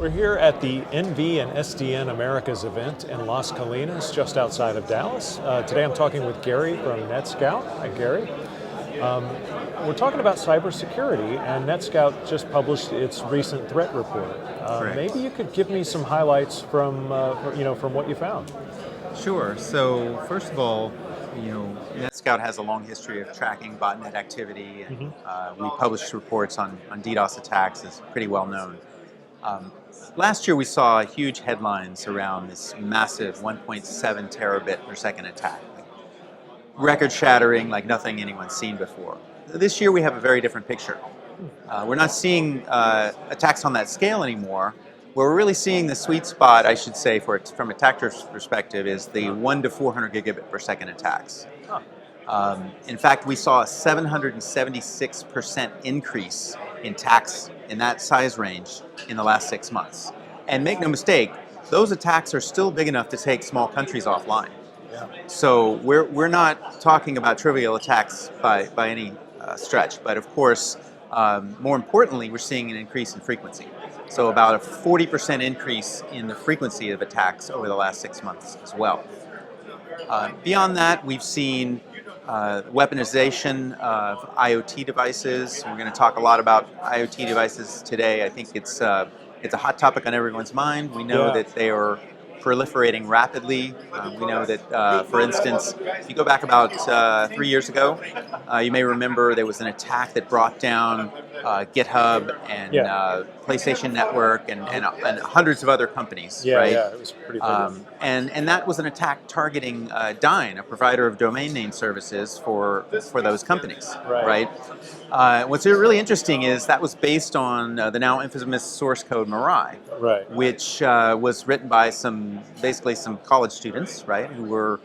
We're here at the NV and SDN Americas event in Las Colinas, just outside of Dallas. Today I'm talking with Gary from Netscout. Hi, Gary. We're talking about cybersecurity, and Netscout just published its recent threat report. Maybe you could give me some highlights from what you found. Sure. So first of all, Netscout has a long history of tracking botnet activity, and we publish reports on DDoS attacks. It's pretty well known. Last year we saw huge headlines around this massive 1.7 terabit per second attack. Record-shattering, like nothing anyone's seen before. This year we have a very different picture. We're not seeing attacks on that scale anymore. Where we're really seeing the sweet spot, I should say, from attackers' perspective, is the 1 to 400 gigabit per second attacks. In fact, we saw a 776% increase in attacks in that size range in the last 6 months. And make no mistake, those attacks are still big enough to take small countries offline. Yeah. So we're not talking about trivial attacks by any stretch, but of course, more importantly, we're seeing an increase in frequency. So about a 40% increase in the frequency of attacks over the last 6 months as well. Beyond that, we've seen weaponization of IoT devices. We're going to talk a lot about IoT devices today. I think it's a hot topic on everyone's mind. We know that they are proliferating rapidly. We know that, for instance, if you go back about 3 years ago, you may remember there was an attack that brought down GitHub and PlayStation Network and hundreds of other companies, right? Yeah, it was pretty big. And that was an attack targeting Dyn, a provider of domain name services for those companies, right? What's really interesting is that was based on the now infamous source code Mirai, which was written by basically some college students, right, who were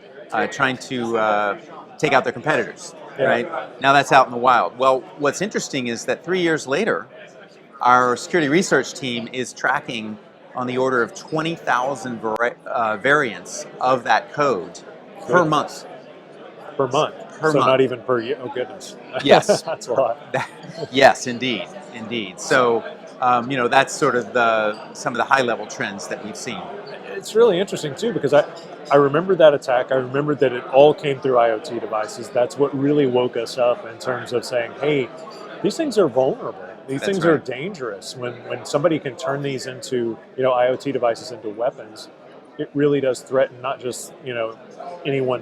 trying to take out their competitors, right? Now that's out in the wild. Well, what's interesting is that 3 years later, our security research team is tracking on the order of 20,000 variants of that code per month. Per month? Per month. Not even per year? Oh, goodness. Yes. That's a lot. Yes, indeed. So, that's sort of some of the high-level trends that we've seen. It's really interesting, too, because I remember that attack. I remember that it all came through IoT devices. That's what really woke us up in terms of saying, hey, these things are vulnerable. These things are dangerous. When somebody can turn these into, IoT devices into weapons, it really does threaten not just, any one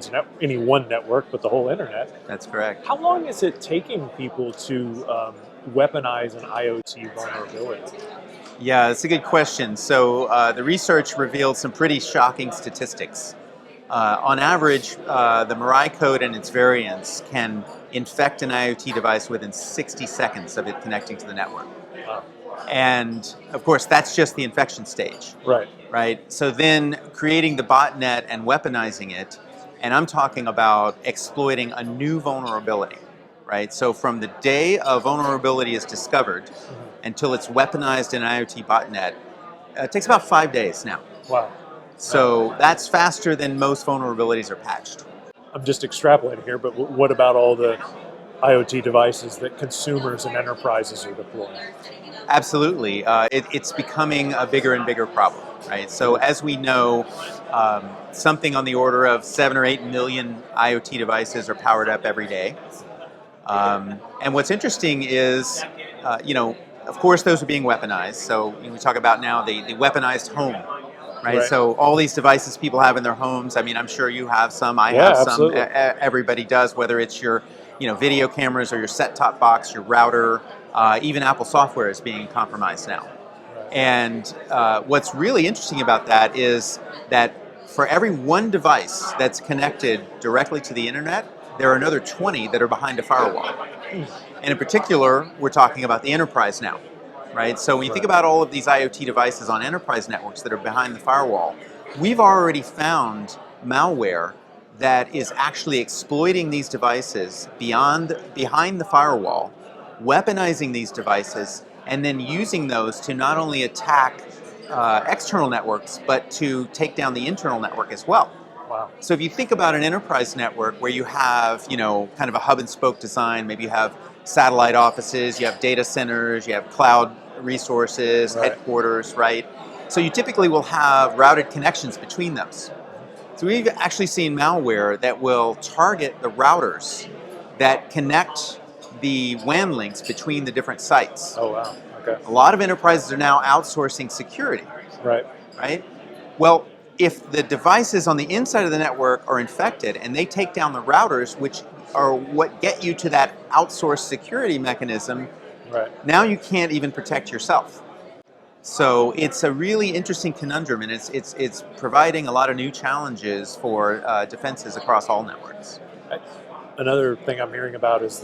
network, but the whole internet. That's correct. How long is it taking people to weaponize an IoT vulnerability? Yeah, that's a good question. So the research revealed some pretty shocking statistics. On average, the Mirai code and its variants can infect an IoT device within 60 seconds of it connecting to the network. Wow. And of course, that's just the infection stage. Right. So then creating the botnet and weaponizing it, and I'm talking about exploiting a new vulnerability, right? So from the day a vulnerability is discovered until it's weaponized in an IoT botnet, it takes about 5 days now. Wow. So that's faster than most vulnerabilities are patched. I'm just extrapolating here, but what about all the IoT devices that consumers and enterprises are deploying? Absolutely. It's becoming a bigger and bigger problem, right? So as we know, something on the order of 7 or 8 million IoT devices are powered up every day. And what's interesting is, of course, those are being weaponized. So we talk about now the weaponized home. Right, so all these devices people have in their homes. I mean, I'm sure you have some. I have some. Absolutely. Everybody does. Whether it's your, video cameras or your set-top box, your router, even Apple software is being compromised now. And what's really interesting about that is that for every one device that's connected directly to the internet, there are another 20 that are behind a firewall. And in particular, we're talking about the enterprise now. Right? So when you think about all of these IoT devices on enterprise networks that are behind the firewall, we've already found malware that is actually exploiting these devices behind the firewall, weaponizing these devices, and then using those to not only attack external networks, but to take down the internal network as well. Wow. So if you think about an enterprise network where you have, kind of a hub and spoke design, maybe you have satellite offices, you have data centers, you have cloud resources, headquarters, right? So you typically will have routed connections between those. So we've actually seen malware that will target the routers that connect the WAN links between the different sites. Oh, wow. Okay. A lot of enterprises are now outsourcing security, Right. right? Well, if the devices on the inside of the network are infected and they take down the routers, which are what get you to that outsourced security mechanism, Right. now you can't even protect yourself. So it's a really interesting conundrum, and it's providing a lot of new challenges for defenses across all networks. Another thing I'm hearing about is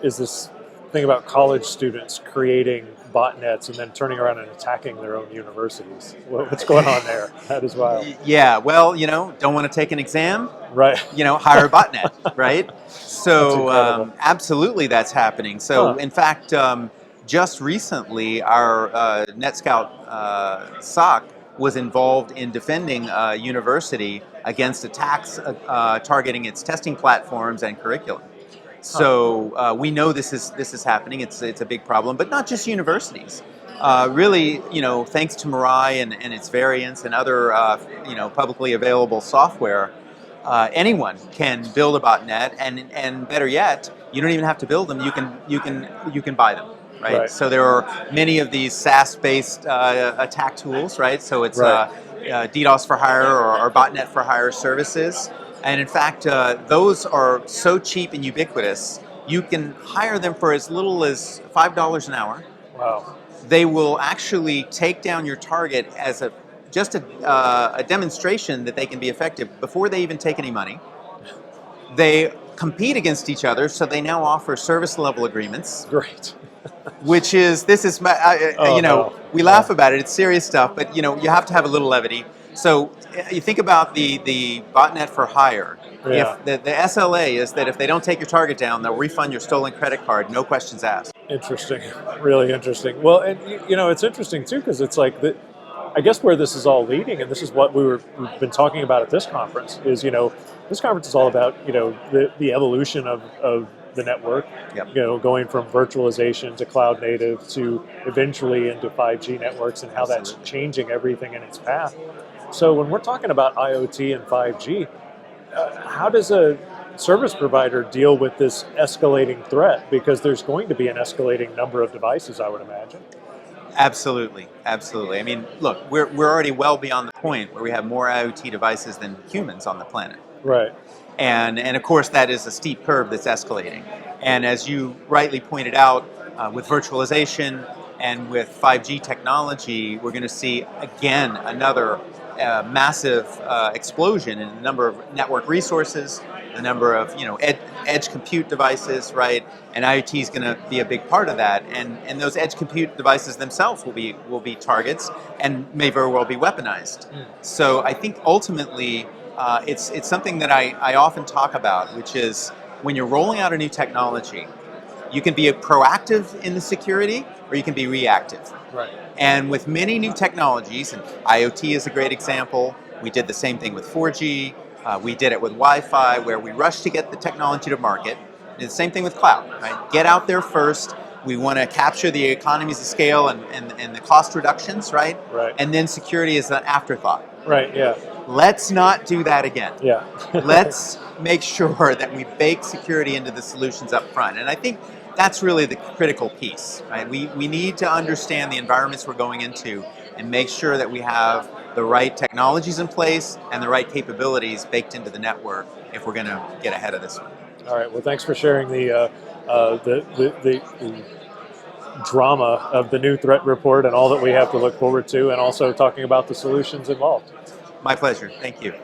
this thing about college students creating botnets and then turning around and attacking their own universities. What's going on there? That is wild. Yeah, well, don't want to take an exam? Right. Hire a botnet, right? That's So incredible. absolutely that's happening. So Huh. in fact, just recently our Netscout SOC was involved in defending a university against attacks targeting its testing platforms and curriculum. So we know this is happening. It's a big problem, but not just universities. Really, thanks to Mirai and its variants and other publicly available software, anyone can build a botnet, and better yet, you don't even have to build them. You can buy them. Right? So there are many of these SaaS-based attack tools, right? So it's Right. DDoS for hire or botnet for hire services. And in fact, those are so cheap and ubiquitous, you can hire them for as little as $5 an hour. Wow. They will actually take down your target as just a demonstration that they can be effective before they even take any money. They compete against each other, so they now offer service level agreements. Great. Which is, No. we laugh about it, it's serious stuff, but you have to have a little levity. So you think about the botnet for hire. Yeah. If the SLA is that if they don't take your target down, they'll refund your stolen credit card, no questions asked. Interesting. Really interesting. Well, and it's interesting too because it's like I guess where this is all leading, and this is what we've been talking about at this conference, is this conference is all about the evolution of the network. Yep. Going from virtualization to cloud native to eventually into 5G networks and how Absolutely. that's changing everything in its path. So when we're talking about IoT and 5G, how does a service provider deal with this escalating threat? Because there's going to be an escalating number of devices, I would imagine. Absolutely, absolutely. I mean, look, we're already well beyond the point where we have more IoT devices than humans on the planet. Right. And of course, that is a steep curve that's escalating. And as you rightly pointed out, with virtualization and with 5G technology, we're going to see, again, another massive explosion in the number of network resources, the number of edge compute devices, right? And IoT is going to be a big part of that. And those edge compute devices themselves will be targets and may very well be weaponized. So I think ultimately, it's something that I often talk about, which is when you're rolling out a new technology, you can be proactive in the security or you can be reactive. Right. And with many new technologies, and IoT is a great example, we did the same thing with 4G, we did it with Wi-Fi, where we rushed to get the technology to market. And the same thing with cloud, right? Get out there first. We want to capture the economies of scale and the cost reductions, right? Right. And then security is an afterthought. Right. Yeah. Let's not do that again. Yeah. Let's make sure that we bake security into the solutions up front. And I think that's really the critical piece, right? We need to understand the environments we're going into and make sure that we have the right technologies in place and the right capabilities baked into the network if we're going to get ahead of this one. All right. Well, thanks for sharing the drama of the new threat report and all that we have to look forward to, and also talking about the solutions involved. My pleasure. Thank you.